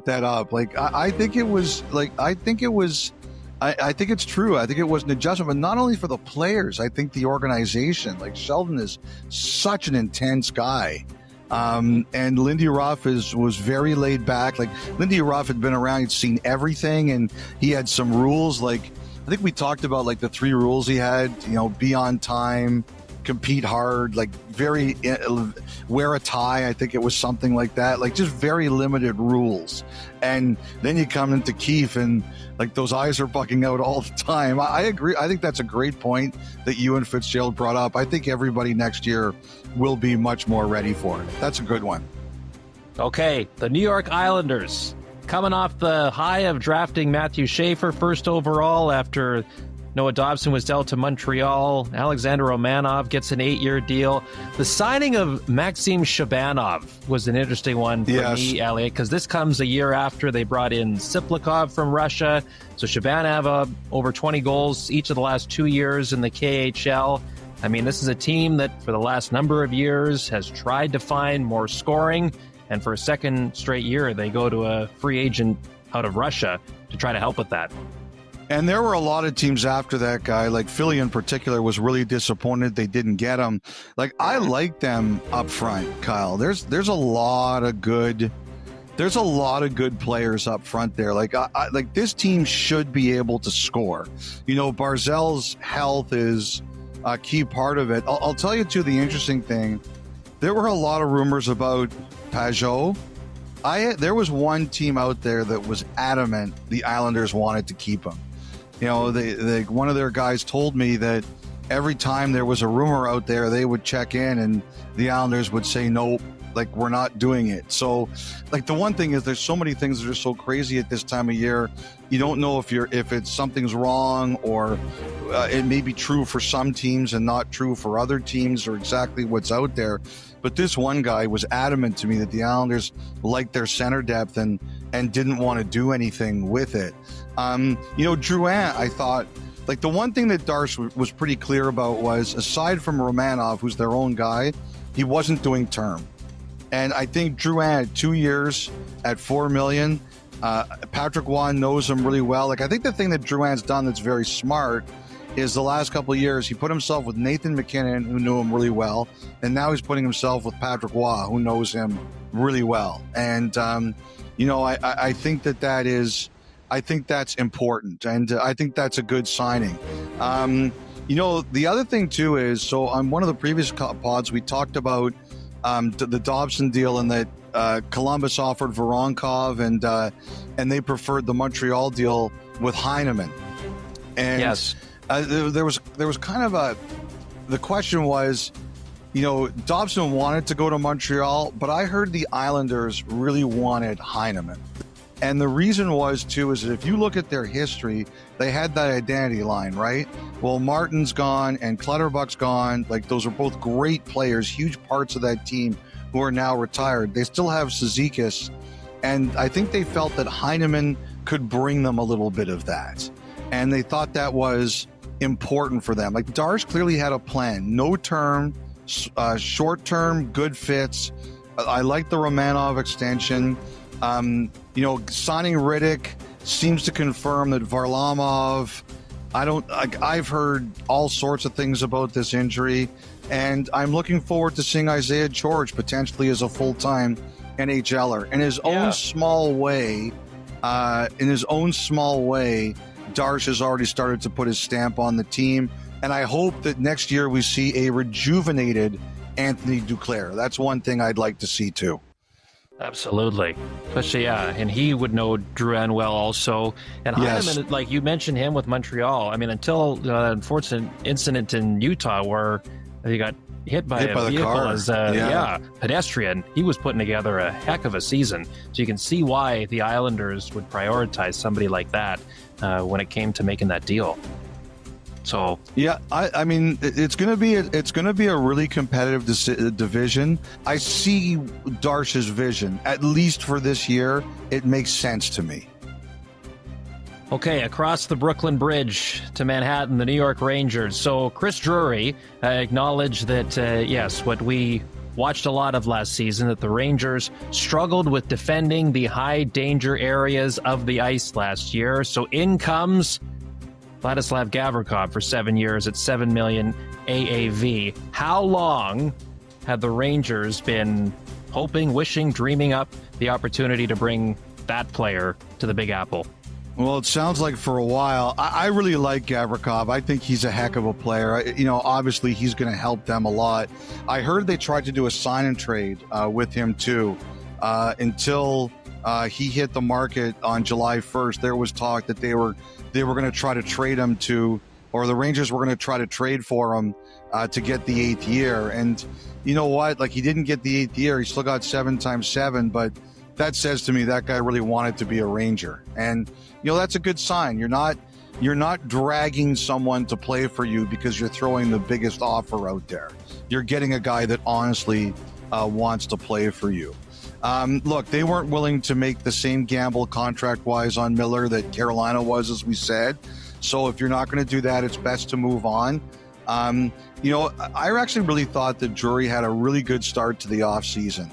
that up. Like, I think it was like, I think it's true. I think it was an adjustment, but not only for the players. I think the organization, like Sheldon is such an intense guy. And Lindy Ruff was very laid back. Like, Lindy Ruff had been around, he'd seen everything, and he had some rules. Like, I think we talked about like the 3 rules he had, be on time, compete hard, like wear a tie. I think it was something like that, like just very limited rules. And then you come into Keefe and like those eyes are bugging out all the time. I agree. I think that's a great point that you and Fitzgerald brought up. I think everybody next year will be much more ready for it. That's a good one. Okay, the New York Islanders coming off the high of drafting Matthew Schaefer first overall after Noah Dobson was dealt to Montreal. Alexander Romanov gets an 8-year deal. The signing of Maxim Shabanov was an interesting one for me, Elliot, because this comes a year after they brought in Siplikov from Russia. So Shabanov over 20 goals each of the last 2 years in the KHL. I mean, this is a team that for the last number of years has tried to find more scoring. And for a second straight year, they go to a free agent out of Russia to try to help with that. And there were a lot of teams after that guy, like Philly in particular, was really disappointed they didn't get him. Like, I like them up front, Kyle. There's a lot of good players up front there. Like, like this team should be able to score. Barzell's health is a key part of it. I'll tell you too, the interesting thing, there were a lot of rumors about Pajot. There was one team out there that was adamant the Islanders wanted to keep him. One of their guys told me that every time there was a rumor out there, they would check in and the Islanders would say, nope, like, we're not doing it. So, like, the one thing is there's so many things that are so crazy at this time of year. You don't know if it's something's wrong, or it may be true for some teams and not true for other teams, or exactly what's out there. But this one guy was adamant to me that the Islanders liked their center depth and didn't want to do anything with it. Drouin, I thought, like, the one thing that Darce was pretty clear about was, aside from Romanov, who's their own guy, he wasn't doing term. And I think Drouin had 2 years at $4 million. Patrick Waugh knows him really well. Like, I think the thing that Drouin's done that's very smart is the last couple of years, he put himself with Nathan McKinnon, who knew him really well. And now he's putting himself with Patrick Waugh, who knows him really well. And, I think I think that's important. And I think that's a good signing. The other thing too is, so on one of the previous pods, we talked about the Dobson deal, and that Columbus offered Voronkov, and they preferred the Montreal deal with Heineman. And yes. There was kind of the question was, Dobson wanted to go to Montreal, but I heard the Islanders really wanted Heineman. And the reason was, too, is that if you look at their history, they had that identity line, right? Well, Martin's gone and Clutterbuck's gone. Like, those are both great players, huge parts of that team who are now retired. They still have Cizikas. And I think they felt that Heineman could bring them a little bit of that. And they thought that was important for them. Like, Darce clearly had a plan. No term, short term, good fits. I like the Romanov extension. Signing Riddick seems to confirm that Varlamov, I've heard all sorts of things about this injury, and I'm looking forward to seeing Isaiah George potentially as a full-time NHLer. In his own small way, Darce has already started to put his stamp on the team, and I hope that next year we see a rejuvenated Anthony Duclair. That's one thing I'd like to see too. Absolutely. Especially, and he would know Drouin well also. And Heineman, like you mentioned him with Montreal, I mean, until that unfortunate incident in Utah where he got hit by a vehicle as a pedestrian, he was putting together a heck of a season. So you can see why the Islanders would prioritize somebody like that when it came to making that deal. So I mean, it's going to be a really competitive division. I see Darce's vision, at least for this year. It makes sense to me. Okay, across the Brooklyn Bridge to Manhattan, the New York Rangers. So Chris Drury acknowledged that, yes, what we watched a lot of last season, that the Rangers struggled with defending the high danger areas of the ice last year. So in comes Vladislav Gavrikov for 7 years at $7 million AAV. How long have the Rangers been hoping, wishing, dreaming up the opportunity to bring that player to the Big Apple? Well, it sounds like for a while. I really like Gavrikov. I think he's a heck of a player. Obviously he's going to help them a lot. I heard they tried to do a sign and trade with him too. Until he hit the market on July 1st, there was talk that they were going to try to trade him or the Rangers were going to try to trade for him to get the 8th year. And you know what? Like, he didn't get the 8th year. He still got 7 times 7, but that says to me that guy really wanted to be a Ranger. And that's a good sign. You're not dragging someone to play for you because you're throwing the biggest offer out there. You're getting a guy that honestly wants to play for you. Look, they weren't willing to make the same gamble contract-wise on Miller that Carolina was, as we said. So if you're not going to do that, it's best to move on. I actually really thought that Drury had a really good start to the offseason.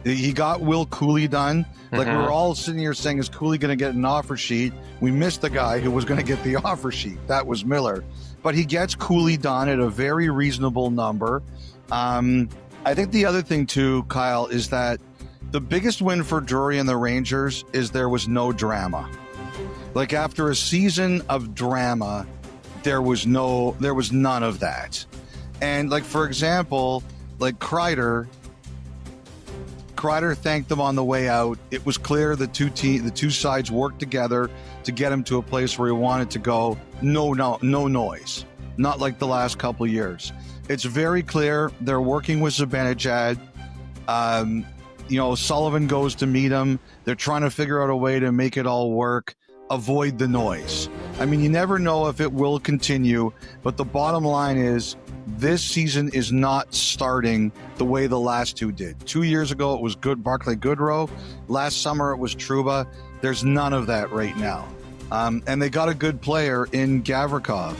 He got Will Cooley done. Like, we were all sitting here saying, is Cooley going to get an offer sheet? We missed the guy who was going to get the offer sheet. That was Miller. But he gets Cooley done at a very reasonable number. I think the other thing, too, Kyle, is that the biggest win for Drury and the Rangers is there was no drama. Like, after a season of drama, there was none of that. And, like, for example, like Kreider thanked them on the way out. It was clear the two sides worked together to get him to a place where he wanted to go. No noise. Not like the last couple of years. It's very clear they're working with Zibanejad. Sullivan goes to meet him. They're trying to figure out a way to make it all work. Avoid the noise. I mean, you never know if it will continue, but the bottom line is this season is not starting the way the last two did. 2 years ago, it was Barclay Goodrow. Last summer, it was Trouba. There's none of that right now. And they got a good player in Gavrikov.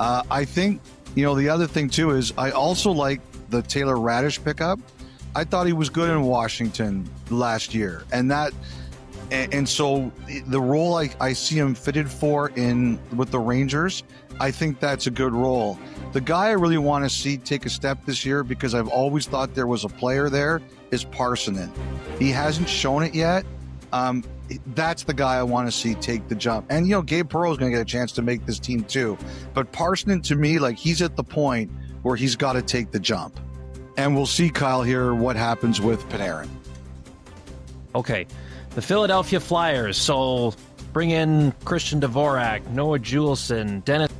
I think, the other thing, too, is I also like the Taylor Radish pickup. I thought he was good in Washington last year. And so the role I see him fitted for with the Rangers, I think that's a good role. The guy I really want to see take a step this year, because I've always thought there was a player there, is Parssinen. He hasn't shown it yet. That's the guy I want to see take the jump. And, Gabe Perreault is going to get a chance to make this team too. But Parssinen, to me, like, he's at the point where he's got to take the jump. And we'll see, Kyle, here what happens with Panarin. Okay. The Philadelphia Flyers, so bring in Christian Dvorak, Noah Juleson, Dennis